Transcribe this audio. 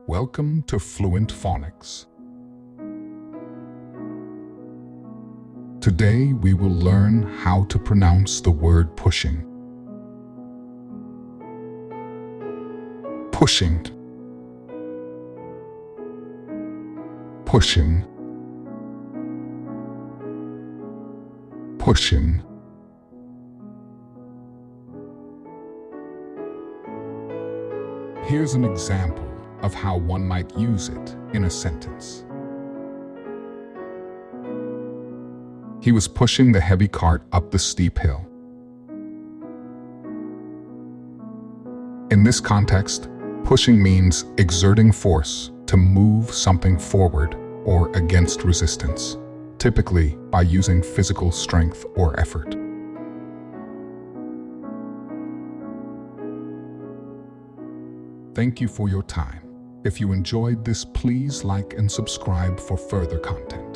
Welcome to Fluent Phonics. Today we will learn how to pronounce the word pushing. Pushing. Pushing. Pushing. Here's an example of how one might use it in a sentence. He was pushing the heavy cart up the steep hill. In this context, pushing means exerting force to move something forward or against resistance, typically by using physical strength or effort. Thank you for your time. If you enjoyed this, please like and subscribe for further content.